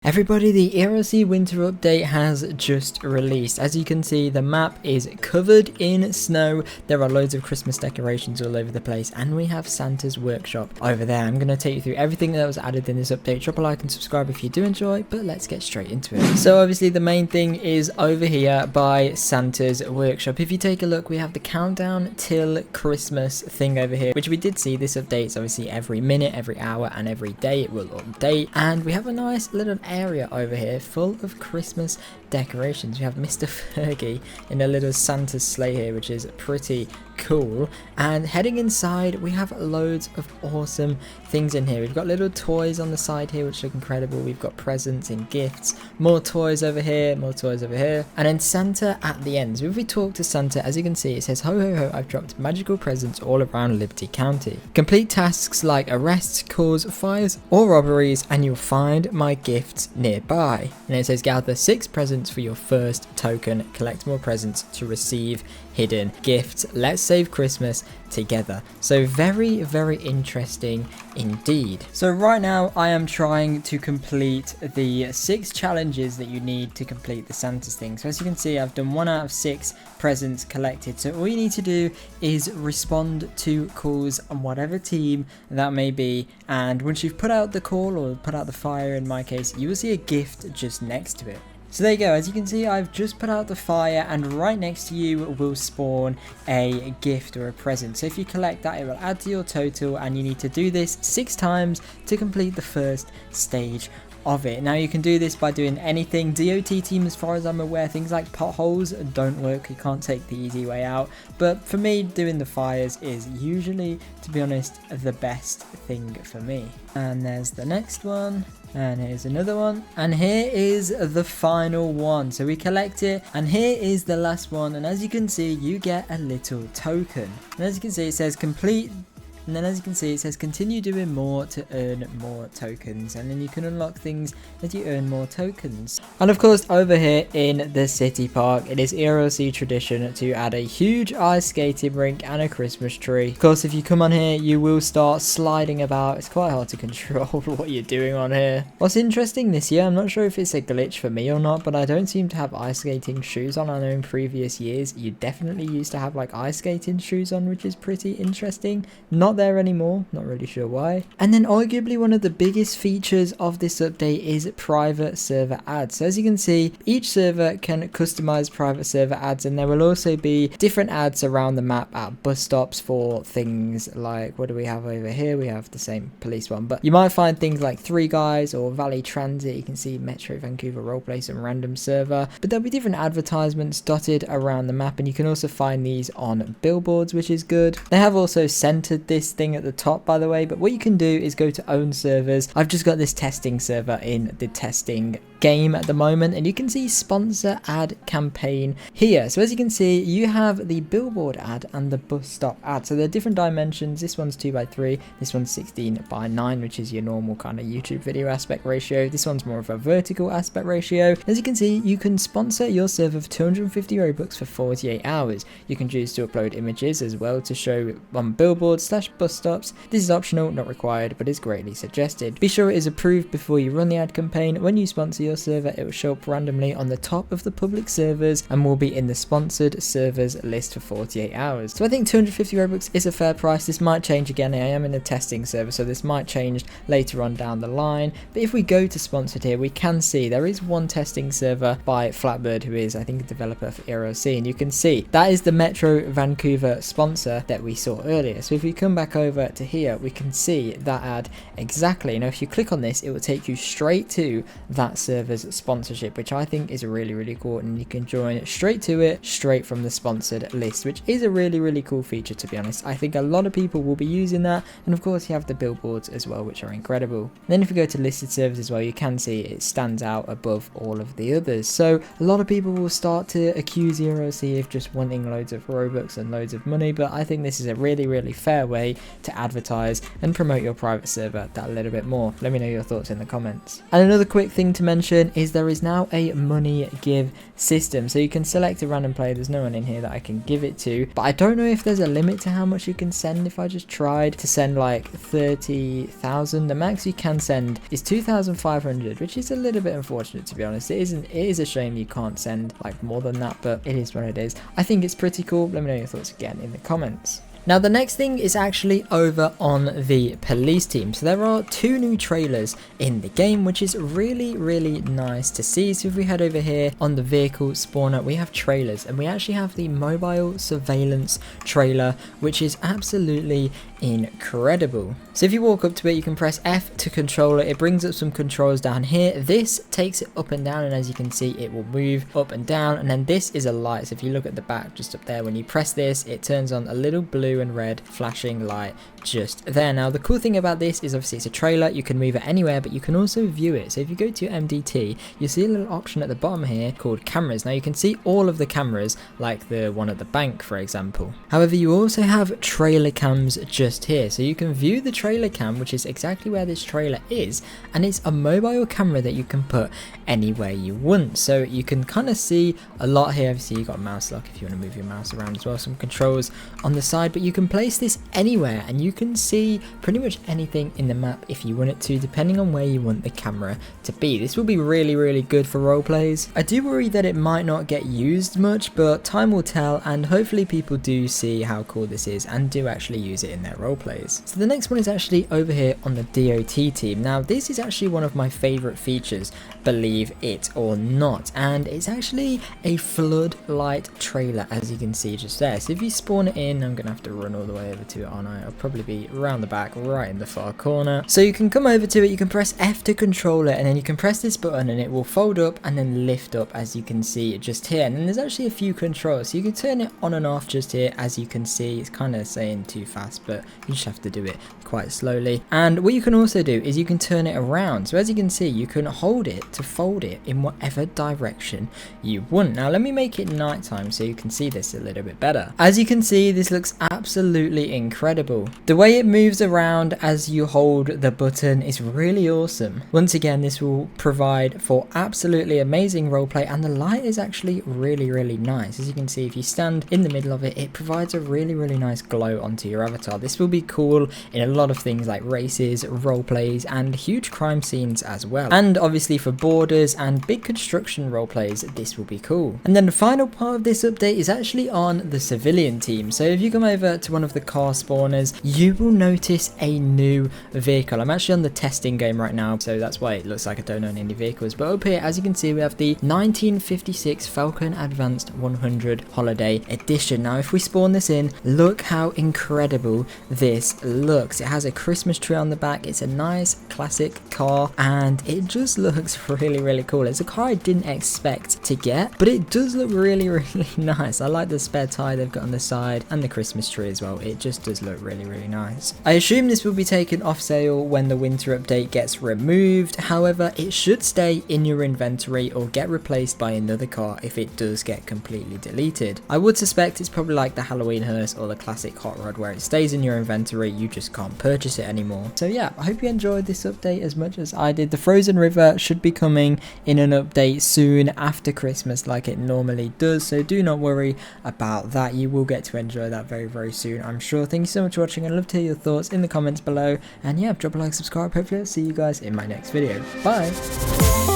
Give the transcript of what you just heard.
Everybody, the ERLC winter update has just released. As you can see, the map is covered in snow. There are loads of Christmas decorations all over the place, and we have Santa's workshop over there. I'm going to take you through everything that was added in this update. Drop a like and subscribe if you do enjoy, but let's get straight into it. So obviously the main thing is over here by Santa's workshop. If you take a look, we have the countdown till Christmas thing over here, which we did see. This updates obviously every minute, every hour, and every day it will update. And we have a nice little area over here full of Christmas decorations. We have Mr. Fergie in a little Santa's sleigh here, which is pretty cool. And heading inside, we have loads of awesome things in here. We've got little toys on the side here which look incredible. We've got presents and gifts, more toys over here, more toys over here, and then Santa at the end. So if we talk to Santa, as you can see, it says, "Ho ho ho, I've dropped magical presents all around Liberty County. Complete tasks like arrests, cause fires or robberies, and you'll find my gifts nearby." And it says, "Gather 6 presents for your first token. Collect more presents to receive hidden gifts. Let's save Christmas together." So very, very interesting indeed. So right now I am trying to complete the 6 challenges that you need to complete the Santa's thing. So as you can see, I've done 1 out of 6 presents collected. So all you need to do is respond to calls on whatever team that may be, and once you've put out the call or put out the fire in my case, you will see a gift just next to it. So there you go. As you can see, I've just put out the fire, and right next to you will spawn a gift or a present. So if you collect that, it will add to your total, and you need to do this 6 times to complete the first stage of it. Now you can do this by doing anything. DOT team, as far as I'm aware, things like potholes don't work. You can't take the easy way out, but for me, doing the fires is usually, to be honest, the best thing for me. And there's the next one, and here's another one, and here is the final one. So we collect it, and here is the last one, and as you can see, you get a little token. And as you can see, it says complete. And then as you can see, it says continue doing more to earn more tokens, and then you can unlock things as you earn more tokens. And of course, over here in the city park, it is ERLC tradition to add a huge ice skating rink and a Christmas tree. Of course, if you come on here, you will start sliding about. It's quite hard to control what you're doing on here. What's interesting this year, I'm not sure if it's a glitch for me or not, but I don't seem to have ice skating shoes on. I know in previous years you definitely used to have like ice skating shoes on, which is pretty interesting. Not there anymore, not really sure why. And then arguably one of the biggest features of this update is private server ads. So as you can see, each server can customize private server ads, and there will also be different ads around the map at bus stops for things like, what do we have over here? We have the same police one, but you might find things like Three Guys or Valley Transit. You can see Metro Vancouver Roleplay, some random server, but there'll be different advertisements dotted around the map, and you can also find these on billboards, which is good. They have also centered this thing at the top, by the way, but what you can do is go to own servers. I've just got this testing server in the testing game at the moment, and you can see sponsor ad campaign here. So as you can see, you have the billboard ad and the bus stop ad. So they're different dimensions. This one's 2:3, this one's 16:9, which is your normal kind of YouTube video aspect ratio. This one's more of a vertical aspect ratio. As you can see, you can sponsor your server for 250 Robux for 48 hours. You can choose to upload images as well to show on billboards / bus stops. This is optional, not required, but is greatly suggested. Be sure it is approved before you run the ad campaign. When you sponsor your server, it will show up randomly on the top of the public servers and will be in the sponsored servers list for 48 hours. So I think 250 Robux is a fair price. This might change again. I am in a testing server, so this might change later on down the line. But if we go to sponsored here, we can see there is one testing server by Flatbird, who is, I think, a developer for ERLC, and you can see that is the Metro Vancouver sponsor that we saw earlier. So if we come back over to here, we can see that ad exactly. Now if you click on this, it will take you straight to that server's sponsorship, which I think is really, really cool, and you can join straight to it, straight from the sponsored list, which is a really, really cool feature, to be honest. I think a lot of people will be using that, and of course you have the billboards as well, which are incredible. And then if we go to listed servers as well, you can see it stands out above all of the others. So a lot of people will start to accuse ERLC of just wanting loads of Robux and loads of money, but I think this is a really, really fair way way to advertise and promote your private server that little bit more. Let me know your thoughts in the comments. And another quick thing to mention is there is now a money give system, so you can select a random player. There's no one in here that I can give it to, but I don't know if there's a limit to how much you can send. If I just tried to send like 30,000, the max you can send is 2,500, which is a little bit unfortunate, to be honest. It is a shame you can't send like more than that, but it is what it is. I think it's pretty cool. Let me know your thoughts again in the comments. Now the next thing is actually over on the police team. So there are 2 new trailers in the game, which is really nice to see. So if we head over here on the vehicle spawner, we have trailers, and we actually have the mobile surveillance trailer, which is absolutely incredible. So if you walk up to it, you can press F to control it. It brings up some controls down here. This takes it up and down, and as you can see, it will move up and down. And then this is a light. So if you look at the back just up there, when you press this, it turns on a little blue and red flashing light just there. Now the cool thing about this is obviously it's a trailer. You can move it anywhere, but you can also view it. So if you go to MDT, you see a little option at the bottom here called cameras. Now you can see all of the cameras, like the one at the bank, for example. However, you also have trailer cams just here, so you can view the trailer cam, which is exactly where this trailer is, and it's a mobile camera that you can put anywhere you want. So you can kind of see a lot here. Obviously you got mouse lock if you want to move your mouse around as well, some controls on the side, but you can place this anywhere and you can see pretty much anything in the map if you want it to, depending on where you want the camera to be. This will be really good for role plays. I do worry that it might not get used much, but time will tell, and hopefully people do see how cool this is and do actually use it in their role plays. So the next one is actually over here on the DOT team. Now this is actually one of my favorite features, believe it or not, and it's actually a floodlight trailer, as you can see just there. So if you spawn it in, I'm gonna have to run all the way over to it, aren't I? I'll probably be around the back right in the far corner. So you can come over to it, you can press F to control it, and then you can press this button and it will fold up and then lift up, as you can see just here. And then there's actually a few controls, so you can turn it on and off just here. As you can see, it's kind of saying too fast, but you just have to do it quite slowly. And what you can also do is you can turn it around. So as you can see, you can hold it to fold it in whatever direction you want. Now let me make it nighttime so you can see this a little bit better. As you can see, this looks absolutely incredible. The way it moves around as you hold the button is really awesome. Once again, this will provide for absolutely amazing roleplay, and the light is actually really nice. As you can see, if you stand in the middle of it, it provides a really nice glow onto your avatar. This will be cool in a lot of things like races, role plays, and huge crime scenes as well. And obviously for borders and big construction role plays, this will be cool. And then the final part of this update is actually on the civilian team. So if you come over to one of the car spawners, you will notice a new vehicle. I'm actually on the testing game right now, so that's why it looks like I don't own any vehicles. But up here, as you can see, we have the 1956 Falcon Advanced 100 Holiday Edition. Now if we spawn this in, look how incredible this looks. It has a Christmas tree on the back. It's a nice classic car, and it just looks really cool. It's a car I didn't expect to get, but it does look really nice. I like the spare tire they've got on the side and the Christmas tree as well. It just does look really nice. I assume this will be taken off sale when the winter update gets removed. However, it should stay in your inventory or get replaced by another car if it does get completely deleted. I would suspect it's probably like the Halloween hearse or the classic hot rod, where it stays in your inventory, you just can't purchase it anymore. So yeah, I hope you enjoyed this update as much as I did. The Frozen River should be coming in an update soon after Christmas like it normally does, so do not worry about that. You will get to enjoy that very soon, I'm sure. Thank you so much for watching. I'd love to hear your thoughts in the comments below, and yeah, drop a like, subscribe. Hopefully I'll see you guys in my next video. Bye.